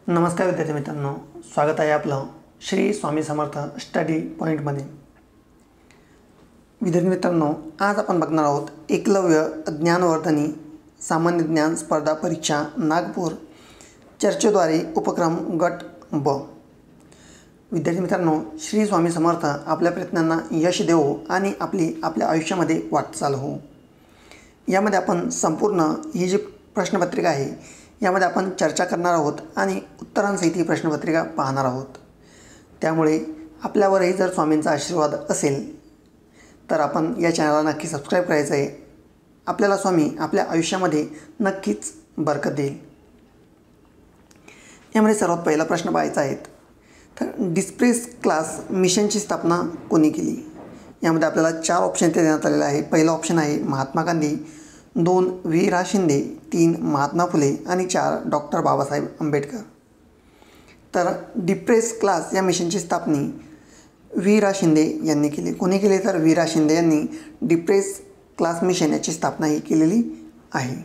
नमस्कार विद्यार्थी मित्रांनो, स्वागत आहे आपलं श्री स्वामी समर्थ स्टडी पॉईंटमध्ये। विद्यार्थी मित्रांनो, आज आपण बघणार आहोत एकलव्य ज्ञानवर्धनी सामान्य ज्ञान स्पर्धा परीक्षा नागपूर चर्चेद्वारे उपक्रम गट ब। विद्यार्थी मित्रांनो, श्री स्वामी समर्थ आपल्या प्रयत्नांना यश देवो आणि आपल्या आयुष्यामध्ये वाटचाल हो। यामध्ये आपण संपूर्ण ही जी प्रश्नपत्रिका आहे यामध्ये आपण चर्चा करणार आहोत आणि उत्तरांसहित ही प्रश्नपत्रिका पाहणार आहोत। त्यामुळे आपल्यावरही जर स्वामींचा आशीर्वाद असेल तर आपण या चॅनलला नक्की सबस्क्राईब करायचं आहे। आपल्याला स्वामी आपल्या आयुष्यामध्ये नक्कीच बरकत देईल। यामध्ये सर्वात पहिला प्रश्न पाहायचा आहे, तर डिस्प्रेस क्लास मिशनची स्थापना कोणी केली? यामध्ये आपल्याला 4 ऑप्शन ते देण्यात आलेले आहे। पहिला ऑप्शन आहे महात्मा गांधी, 2 वी रा शिंदे, 3 महात्मा फुले आणि 4 डॉक्टर बाबासाहेब आंबेडकर। तर डिप्रेस क्लास या मिशनची स्थापना वी रा शिंदे यांनी केली। कोणी केली? तर वी रा शिंदे यांनी डिप्रेस क्लास मिशन याची स्थापना ही केलेली आहे।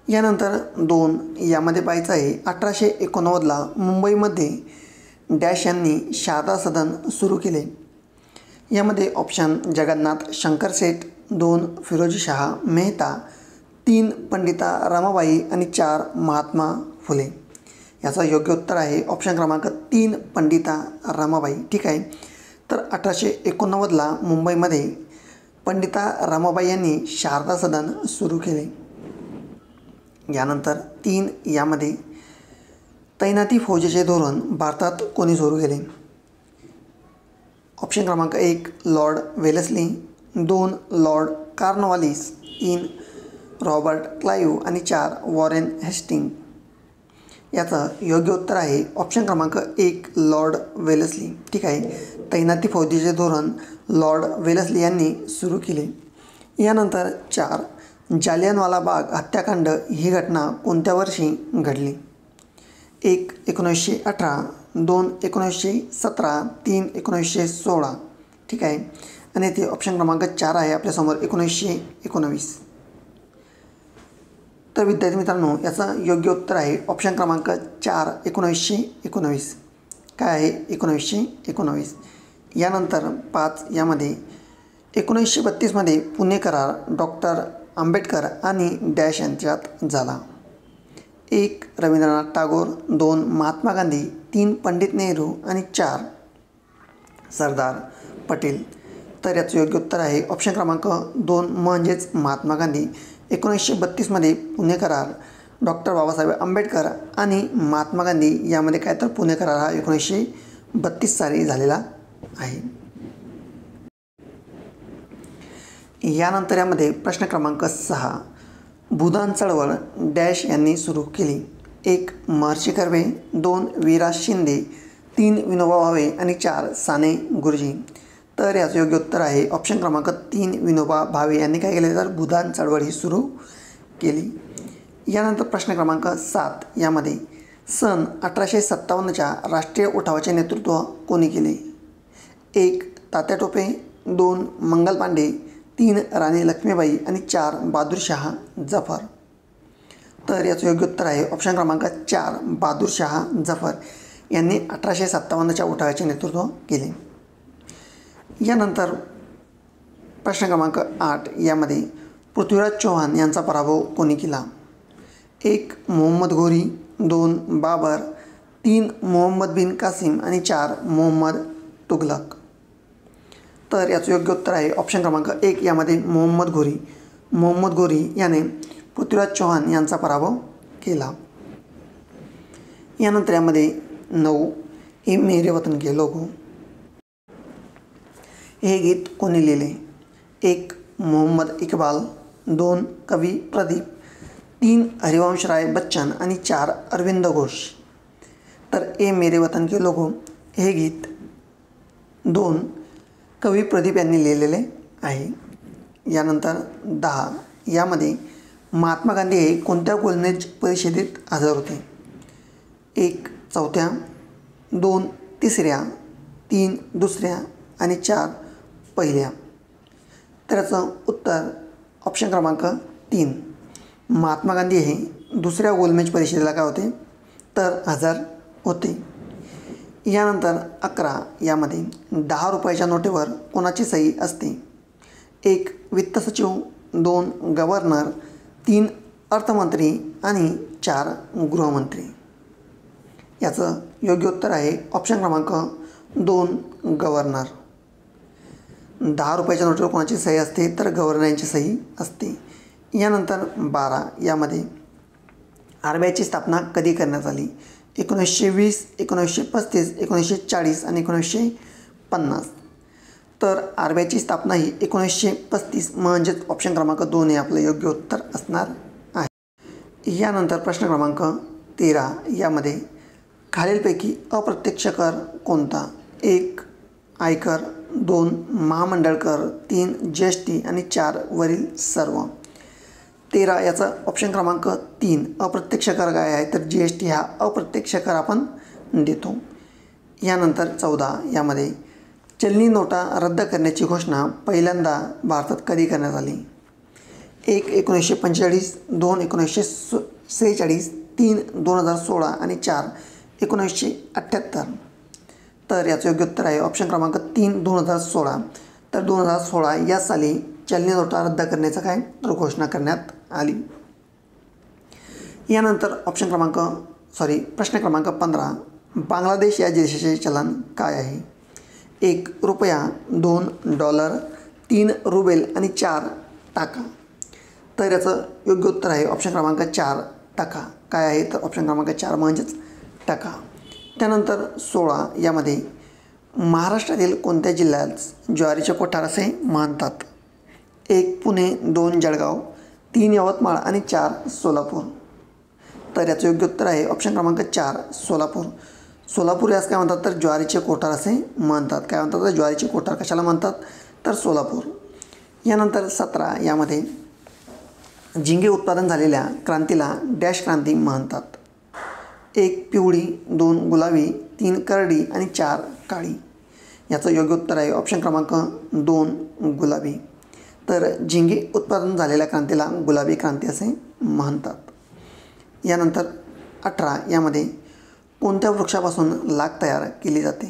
यानंतर 2 यामध्ये पाहायचं आहे, 1889ला मुंबईमध्ये डॅश यांनी शारदा सदन सुरू केले। यामध्ये ऑप्शन जगन्नाथ शंकर सेठ, 2 फिरोजी शाह मेहता, 3 पंडिता रमाबाई आणि 4 महात्मा फुले। याचा योग्य उत्तर आहे ऑप्शन क्रमांक 3 पंडिता रमाबाई। ठीक आहे, तर 1889ला मुंबईमध्ये पंडिता रमाबाई यांनी शारदा सदन सुरू केले। यानंतर 3 यामध्ये तैनाती फौजेचे धोरण भारतात कोणी सुरू केले? ऑप्शन क्रमांक 1 Lord Wellesley, 2 Lord Cornwallis, 3 Robert Clive आणि 4 वॉरेन हेस्टिंग। याचं योग्य उत्तर आहे ऑप्शन क्रमांक 1 लॉर्ड वेलेस्ली। ठीक आहे, तैनाती फौजेचे धोरण लॉर्ड वेलेस्ली यांनी सुरू केले। यानंतर 4 जालियनवाला बाग हत्याकांड ही घटना कोणत्या वर्षी घडली? 1 1918, 2 1917, 3 1916। ठीक आहे, आणि ते ऑप्शन क्रमांक 4 आहे आपल्यासमोर 1919। तर विद्यार्थी मित्रांनो, याचं योग्य उत्तर आहे ऑप्शन क्रमांक 4 1919। काय आहे? 1919। यानंतर 5 यामध्ये 1932मध्ये पुणे करार डॉक्टर आंबेडकर आणि डॅश यांच्यात झाला। 1 रवींद्रनाथ टागोर, 2 महात्मा गांधी, 3 पंडित नेहरू आणि 4 सरदार पटेल। तर याचं योग्य उत्तर आहे ऑप्शन क्रमांक 2 म्हणजेच महात्मा गांधी। 1932मध्ये पुणे करार डॉक्टर बाबासाहेब आंबेडकर आणि महात्मा गांधी यामध्ये काय, तर पुणे करार हा 1932 साली झालेला आहे। यानंतर यामध्ये प्रश्न क्रमांक 6 भूदान चळवळ डॅश यांनी सुरू केली? 1 महर्षी कर्वे, 2 वी रा शिंदे, 3 विनोबा भावे आणि 4 साने गुरुजी। तर याचं योग्य उत्तर आहे ऑप्शन क्रमांक 3 विनोबा भावे यांनी काय केले, तर भूदान चळवळ ही सुरू केली। यानंतर प्रश्न क्रमांक 7 यामध्ये सन 1857च्या राष्ट्रीय उठावाचे नेतृत्व कोणी केले? 1 तात्या टोपे, 2 मंगल पांडे, 3 राणी लक्ष्मीबाई आणि 4 बहादूरशाह जफर। तर याचं योग्य उत्तर आहे ऑप्शन क्रमांक 4 बहादूरशाह जफर यांनी 1857च्या उठावाचे नेतृत्व केले। यानंतर प्रश्न क्रमांक 8 यामध्ये पृथ्वीराज चौहान यांचा पराभव कोणी केला? 1 मोहम्मद घोरी, 2 बाबर, 3 मोहम्मद बिन कासिम आणि 4 मोहम्मद तुघलक। तर याचं योग्य उत्तर आहे ऑप्शन क्रमांक 1 यामध्ये मोहम्मद घोरी याने पृथ्वीराज चौहान यांचा पराभव केला। यानंतर यामध्ये 9 ए मेरे वतन के लोगों हे गीत कोणी लिहिले? 1 मोहम्मद इक्बाल, 2 कवी प्रदीप, 3 हरिवंश राय बच्चन आणि 4 अरविंद घोष। तर ए मेरे वतन के लोगों हे गीत 2 कवी प्रदीप यांनी लिहिलेले आहे। यानंतर 10 यामध्ये महात्मा गांधी हे कोणत्या गोलमेज परिषदेत हजर होते? 1 चौथ्या, 2 तिसऱ्या, 3 दुसऱ्या आणि 4 पहिल्या। तर याचं उत्तर ऑप्शन क्रमांक 3 महात्मा गांधी हे दुसऱ्या गोलमेज परिषदेला काय होते, तर 1000 होते. यानंतर 11 यामध्ये 10 रुपयाच्या नोटेवर कोणाची सही असते? 1 वित्त सचिव, 2 गव्हर्नर, 3 अर्थमंत्री आणि 4 गृहमंत्री. याचं योग्य उत्तर आहे ऑप्शन क्रमांक 2 गव्हर्नर. 10 रुपयाच्या नोटेवर कोणाची सही असते? तर गव्हर्नर यांची सही असते. यानंतर 12 यामध्ये RBIची स्थापना कधी करण्यात आली? 1920, 1935, 1940 आणि 1950. तर RBIची स्थापना ही 1935 म्हणजेच ऑप्शन क्रमांक 2 हे आपलं योग्य उत्तर असणार आहे. यानंतर प्रश्न क्रमांक 13 यामध्ये खालीलपैकी अप्रत्यक्ष कर कोणता? 1 आयकर, 2 महामंडळ कर, 3 GST आणि 4 वरील सर्व. 13 याचा ऑप्शन क्रमांक 3 अप्रत्यक्ष कर काय आहे? तर GST हा अप्रत्यक्ष कर आपण देतो. यानंतर 14 यामध्ये चलनी नोटा रद्द करण्याची घोषणा पहिल्यांदा भारतात कधी करण्यात आली? 1 1945, 2 1946, 3 2016 आणि 4 1978. तर याचं योग्य उत्तर आहे ऑप्शन क्रमांक 3 2016. तर 2016 या साली चलनी नोटा रद्द करण्याचं काय तर घोषणा करण्यात आली. यानंतर प्रश्न क्रमांक 15 बांगलादेश या देशाचे चलन काय आहे? 1 रुपया, 2 डॉलर, 3 रुबेल आणि 4 टाका. तर याचं योग्य उत्तर आहे ऑप्शन क्रमांक 4 टाका. काय आहे तर ऑप्शन क्रमांक 4 म्हणजेच टाका. त्यानंतर 16 यामध्ये महाराष्ट्रातील कोणत्या जिल्ह्यात ज्वारीचे कोठार असे मानतात? 1 पुणे, 2 जळगाव, 3 यवतमाळ आणि 4 सोलापूर. तर याचं योग्य उत्तर आहे ऑप्शन क्रमांक 4 सोलापूर. सोलापूर यास काय म्हणतात तर ज्वारीचे कोठार असे म्हणतात. काय म्हणतात तर ज्वारीचे कोठार कशाला म्हणतात तर सोलापूर. यानंतर 17 यामध्ये झिंगे उत्पादन झालेल्या क्रांतीला डॅश क्रांती म्हणतात? 1 पिवळी, 2 गुलाबी, 3 करडी आणि 4 काळी. याचं योग्य उत्तर आहे ऑप्शन क्रमांक 2 गुलाबी. तर झिंगे उत्पादन झालेल्या क्रांतीला गुलाबी क्रांती असे म्हणतात. यानंतर 18 यामध्ये कोणत्या वृक्षापासून लाख तयार केली जाते?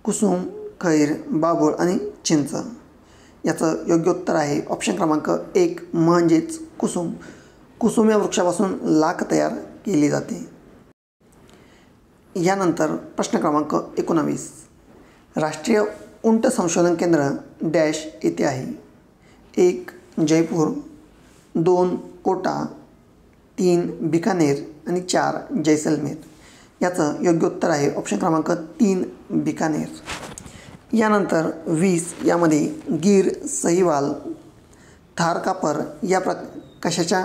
कुसुम, खैर, बाभूळ आणि चिंच. याचं योग्य उत्तर आहे ऑप्शन क्रमांक 1 म्हणजेच कुसुम. कुसुम या वृक्षापासून लाख तयार केली जाते. यानंतर प्रश्न क्रमांक 19 राष्ट्रीय उंट संशोधन केंद्र डॅश येथे आहे? 1 जयपूर, 2 कोटा, 3 बिकानेर आणि 4 जैसलमेर. याचं योग्य उत्तर आहे ऑप्शन क्रमांक 3 बिकानेर. यानंतर 20 यामध्ये गीर, सहीवाल, थारकापर या कशाच्या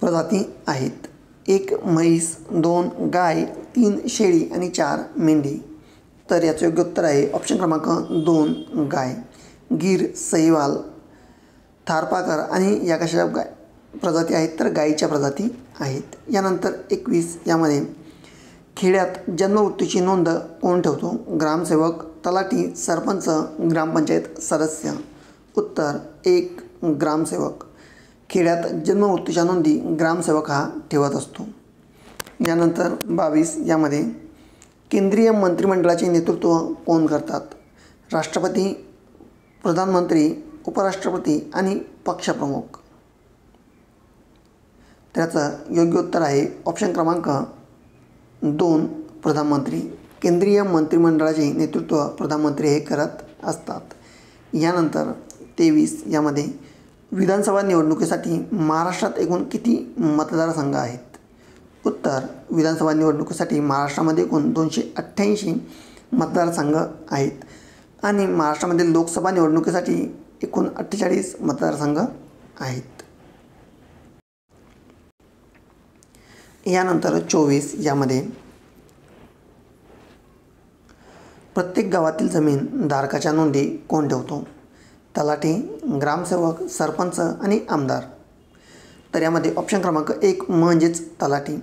प्रजाती आहेत? 1 म्हैस, 2 गाय, 3 शेळी आणि 4 मेंढी. तर याचं योग्य उत्तर आहे ऑप्शन क्रमांक 2 गाय. गीर, सहीवाल, थारपाकर आणि या कशाच्या प्रजाती आहेत तर गायीच्या प्रजाती आहेत. यानंतर 21 यामध्ये खेड्यात जन्ममृत्यूची नोंद कोण ठेवतो? ग्रामसेवक, तलाठी, सरपंच, ग्रामपंचायत सदस्य. उत्तर 1 ग्रामसेवक. खेड्यात जन्ममृत्यूच्या नोंदी ग्रामसेवक हा ठेवत असतो. यानंतर 22 यामध्ये केंद्रीय मंत्रिमंडळाचे नेतृत्व कोण करतात? राष्ट्रपती, प्रधानमंत्री, उपराष्ट्रपती आणि पक्षप्रमुख. त्याचं योग्य उत्तर आहे ऑप्शन क्रमांक 2 प्रधानमंत्री. केंद्रीय मंत्रिमंडळाचे नेतृत्व प्रधानमंत्री हे करत असतात. यानंतर 23 यामध्ये विधानसभा निवडणुकीसाठी महाराष्ट्रात एकूण किती मतदारसंघ आहेत? उत्तर विधानसभा निवडणुकीसाठी महाराष्ट्रामध्ये एकूण 288 मतदारसंघ आहेत आणि महाराष्ट्रामध्ये लोकसभा निवडणुकीसाठी एकूण 48 मतदारसंघ आहेत. यानंतर 24 यामध्ये प्रत्येक गावातील जमीन धारकाच्या नोंदी कोण ठेवतो? तलाठी, ग्रामसेवक, सरपंच आणि आमदार. तर यामध्ये ऑप्शन क्रमांक 1 म्हणजेच तलाठी.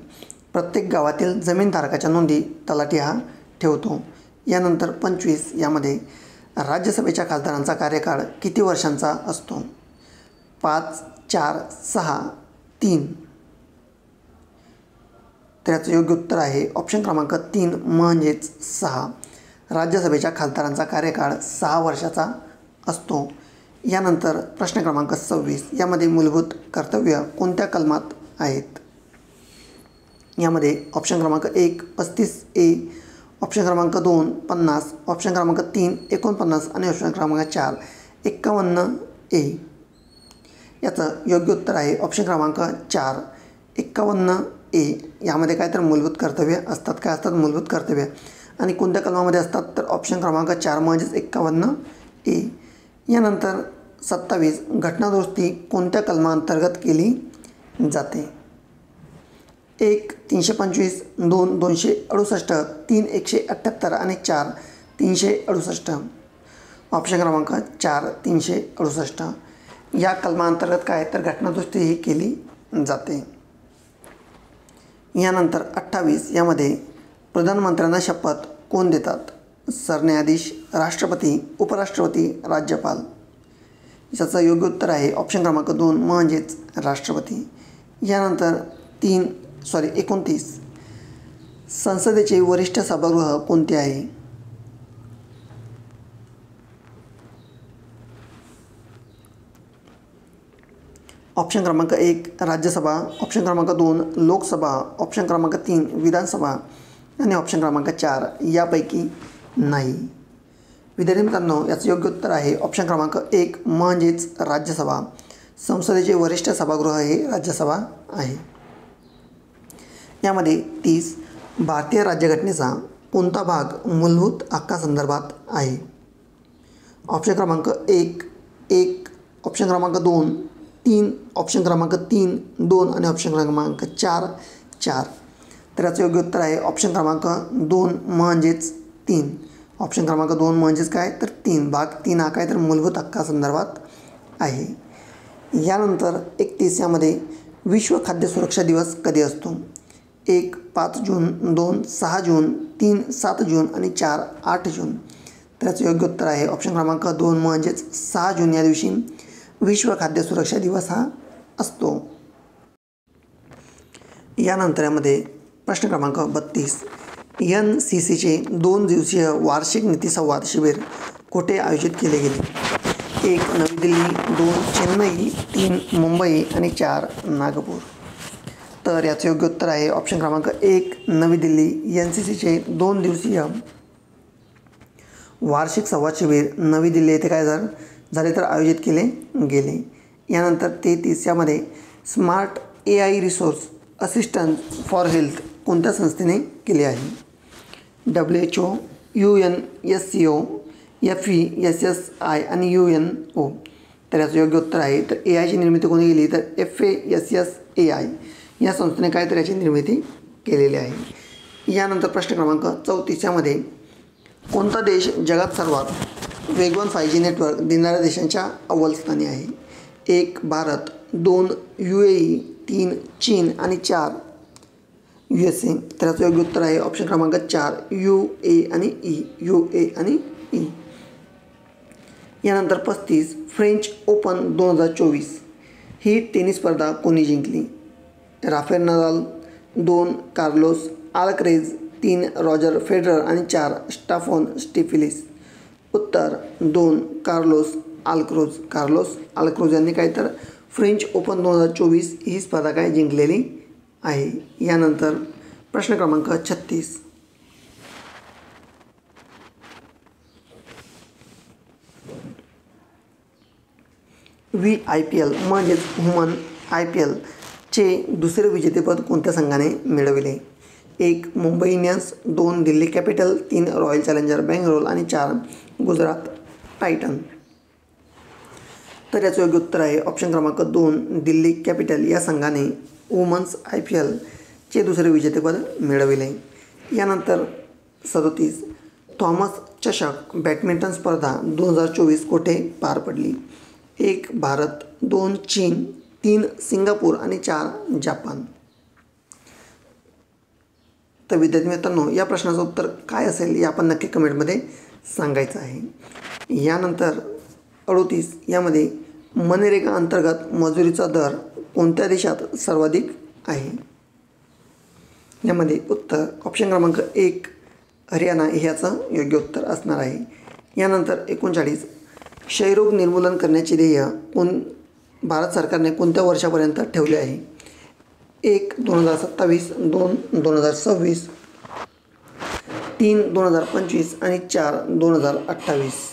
प्रत्येक गावातील जमीन धारकाच्या नोंदी तलाठी हा ठेवतो. यानंतर 25 यामध्ये राज्यसभेच्या खासदारांचा कार्यकाळ किती वर्षांचा असतो? 5, 4, 6, 3. तर याचं योग्य उत्तर आहे ऑप्शन क्रमांक 3 म्हणजेच 6. राज्यसभेच्या खासदारांचा कार्यकाळ 6 वर्षाचा असतो. यानंतर प्रश्न क्रमांक 26 यामध्ये मूलभूत कर्तव्य कोणत्या कलमात आहेत? यामध्ये ऑप्शन क्रमांक 1 35A, ऑप्शन क्रमांक 2 50, ऑप्शन क्रमांक 3 49 आणि ऑप्शन क्रमांक 4 51A. याचं योग्य उत्तर आहे ऑप्शन क्रमांक 4 51A. यामध्ये काय तर मूलभूत कर्तव्य असतात. काय असतात मूलभूत कर्तव्य आणि कोणत्या कलमामध्ये असतात? तर ऑप्शन क्रमांक 4 म्हणजेच 51A. यानंतर 27 घटनादुरुस्ती कोणत्या कलमाअंतर्गत केली जाते? 1 325, 2 268, 3 178 आणि 4 368. ऑप्शन क्रमांक 4 368. या कलमाअंतर्गत काय तर घटनादुरुस्ती ही केली जाते. यानंतर 28 यामध्ये प्रधानमंत्र्यांना शपथ कोण देतात? सरन्यायाधीश, राष्ट्रपती, उपराष्ट्रपती, राज्यपाल. याचं योग्य उत्तर आहे ऑप्शन क्रमांक 2 म्हणजेच राष्ट्रपती. यानंतर 29 संसदेचे वरिष्ठ सभागृह कोणते आहे? ऑप्शन क्रमांक 1 राज्यसभा, ऑप्शन क्रमांक 2 लोकसभा, ऑप्शन क्रमांक 3 विधानसभा आणि ऑप्शन क्रमांक 4 यापैकी नाही. विद्यार्थी मित्रांनो, याचं योग्य उत्तर आहे ऑप्शन क्रमांक 1 म्हणजेच राज्यसभा. संसदेचे वरिष्ठ सभागृह हे राज्यसभा आहे. यामध्ये 30 भारतीय राज्यघटनेचा कोणता भाग मूलभूत हक्कासंदर्भात आहे? ऑप्शन क्रमांक 1 ऑप्शन क्रमांक 2 3, ऑप्शन क्रमांक 3 2 आणि ऑप्शन क्रमांक 4 4. तर याचं योग्य उत्तर आहे ऑप्शन क्रमांक 2 म्हणजेच 3. ऑप्शन क्रमांक 2 म्हणजेच काय तर 3. भाग 3 हा काय तर मूलभूत हक्कासंदर्भात आहे. यानंतर 31 यामध्ये विश्व खाद्य सुरक्षा दिवस कधी असतो? 1 5 जून, 2 6 जून, 3 7 जून आणि 4 8 जून. तर याचं योग्य उत्तर आहे ऑप्शन क्रमांक 2 म्हणजेच 6 जून या दिवशी विश्व खाद्य सुरक्षा दिवस हा असतो. यानंतर यामध्ये प्रश्न क्रमांक 32 NCCचे 2 दिवसीय वार्षिक नीतिसंवाद शिबिर कुठे आयोजित केले गेले? 1 नवी दिल्ली, 2 चेन्नई, 3 मुंबई आणि 4 नागपूर. तर याचं योग्य उत्तर आहे ऑप्शन क्रमांक 1 नवी दिल्ली. NCCचे 2 दिवसीय वार्षिक संवाद शिबिर नवी दिल्ली येथे काय झाले तर आयोजित केले गेले. यानंतर 33 यामध्ये smart AI resource assistance for health कोणत्या संस्थेने केले आहे? WHO, UNSCO, FESSI आणि UNO. तर याचं योग्य उत्तर आहे तर AIची निर्मिती कोणी केली तर FASSAI या संस्थेने काय तर याची निर्मिती केलेली आहे. यानंतर प्रश्न क्रमांक 34 यामध्ये कोणता देश जगात सर्वात वेगवान 5G नेटवर्क देणाऱ्या देशांच्या अव्वल स्थानी आहे? 1 भारत, 2 UAE, 3 चीन आणि 4 USA. तर याचं योग्य उत्तर आहे ऑप्शन क्रमांक 4 UA आणि E. यानंतर 35 फ्रेंच ओपन 2024 ही टेनिस स्पर्धा कोणी जिंकली? Rafael Nadal, 2 Carlos अल्करेज, 3 Roger Federer आणि 4 स्टाफोन स्टिफिलिस. उत्तर 2 कार्लोस अल्क्रोज यांनी काय तर फ्रेंच ओपन 2024 ही स्पर्धा काय जिंकलेली आहे. यानंतर प्रश्न क्रमांक 36 VIPL म्हणजेच वुमन IPL चे दुसरे विजेतेपद कोणत्या संघाने मिळविले? 1 Mumbai Indians, 2 Delhi capital, 3 royal challenger Bangalore आणि 4 गुजरात टायटन. तर याचं योग्य उत्तर आहे ऑप्शन क्रमांक 2 दिल्ली कॅपिटल या संघाने वुमन्स IPL चे दुसरे विजेतेपद मिळविले. यानंतर 37 थॉमस चषक बॅडमिंटन स्पर्धा 2024 कोठे पार पडली? 1 भारत, 2 चीन, 3 सिंगापूर आणि 4 जापान. तर विद्यार्थी मित्रांनो, या प्रश्नाचं उत्तर काय असेल हे आपण नक्की कमेंटमध्ये सांगायचं आहे. यानंतर 38 यामध्ये मनरेगा अंतर्गत मजुरीचा दर कोणत्या देशात सर्वाधिक आहे? यामध्ये उत्तर ऑप्शन क्रमांक 1 हरियाणा हे याचं योग्य उत्तर असणार आहे. यानंतर 39 क्षयरोग निर्मूलन करण्याचे ध्येय भारत सरकारने कोणत्या वर्षापर्यंत ठेवले आहे? 1 2027, 2 2026, 3 2025 आणि 4 2028.